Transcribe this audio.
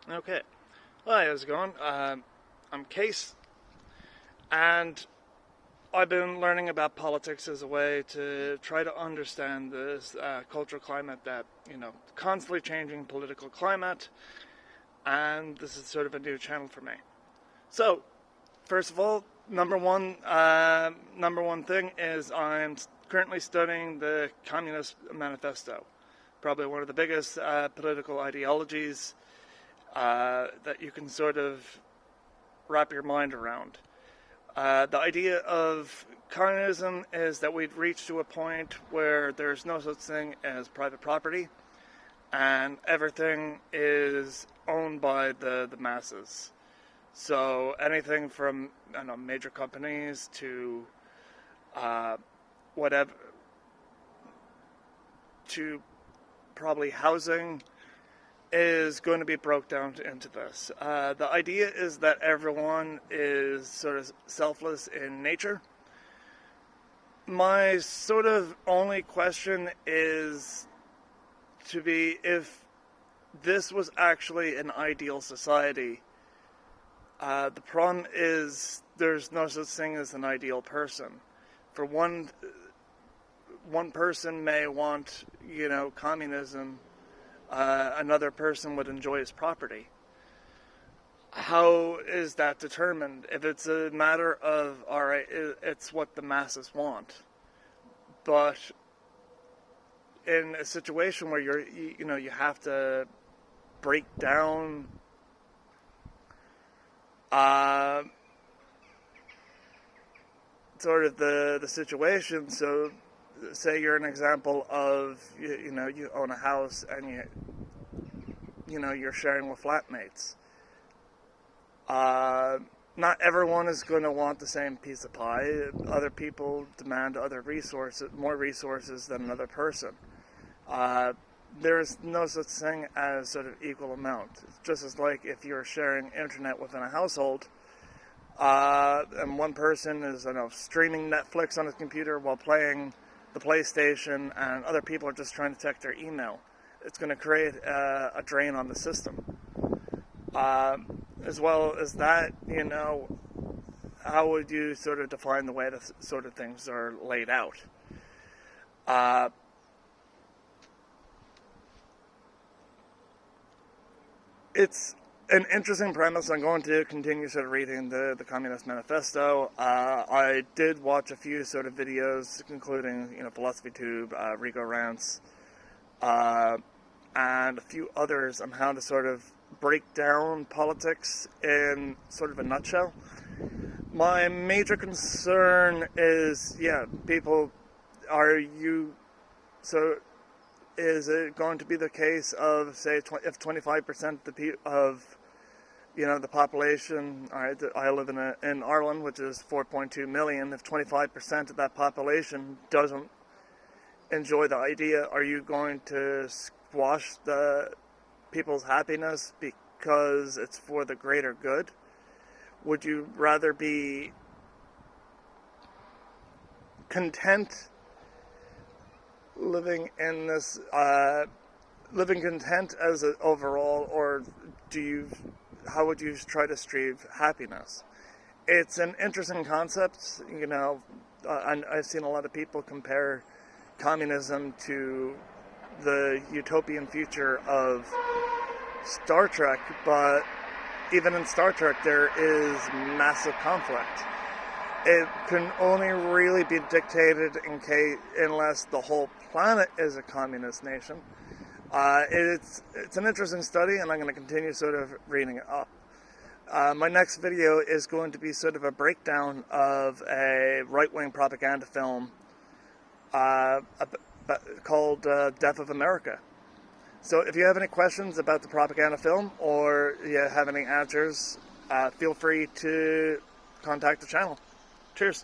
Okay. Hi, how's it going? I'm Case, and I've been learning about politics as a way to try to understand this cultural climate that, constantly changing political climate, and this is sort of a new channel for me. So, first of all, number one thing is I'm currently studying the Communist Manifesto, probably one of the biggest political ideologies that you can sort of wrap your mind around. The idea of communism is that we'd reach to a point where there's no such thing as private property and everything is owned by the masses. So anything from major companies to whatever, to probably housing is going to be broke down into this. The idea is that everyone is sort of selfless in nature. My sort of only question is to be if this was actually an ideal society. The problem is there's no such thing as an ideal person. For one person may want, communism. Another person would enjoy his property. How is that determined? If it's a matter of, all right, it's what the masses want, but in a situation where you have to break down sort of the situation. So say you're an example of you own a house and you're sharing with flatmates. Not everyone is going to want the same piece of pie. Other people demand more resources than another person. There is no such thing as sort of equal amount. It's just as like if you're sharing internet within a household, and one person is streaming Netflix on his computer while playing the PlayStation, and other people are just trying to check their email. It's going to create a drain on the system. As well as that, how would you sort of define the way that sort of things are laid out? It's an interesting premise. I'm going to continue sort of reading the Communist Manifesto. I did watch a few sort of videos, including Philosophy Tube, Rico Rants, and a few others on how to sort of break down politics in sort of a nutshell. My major concern is, is it going to be the case of, say, if 25% of the population, all right, I live in Ireland, which is 4.2 million, if 25% of that population doesn't enjoy the idea, are you going to squash the people's happiness because it's for the greater good? Would you rather be content living content as an overall, or how would you try to strive happiness? It's an interesting concept. I've seen a lot of people compare communism to the utopian future of Star Trek, but even in Star Trek there is massive conflict. It can only really be dictated unless the whole planet is a communist nation. It's an interesting study, and I'm going to continue sort of reading it up. My next video is going to be sort of a breakdown of a right-wing propaganda film called Death of America. So if you have any questions about the propaganda film, or you have any answers, feel free to contact the channel. Cheers.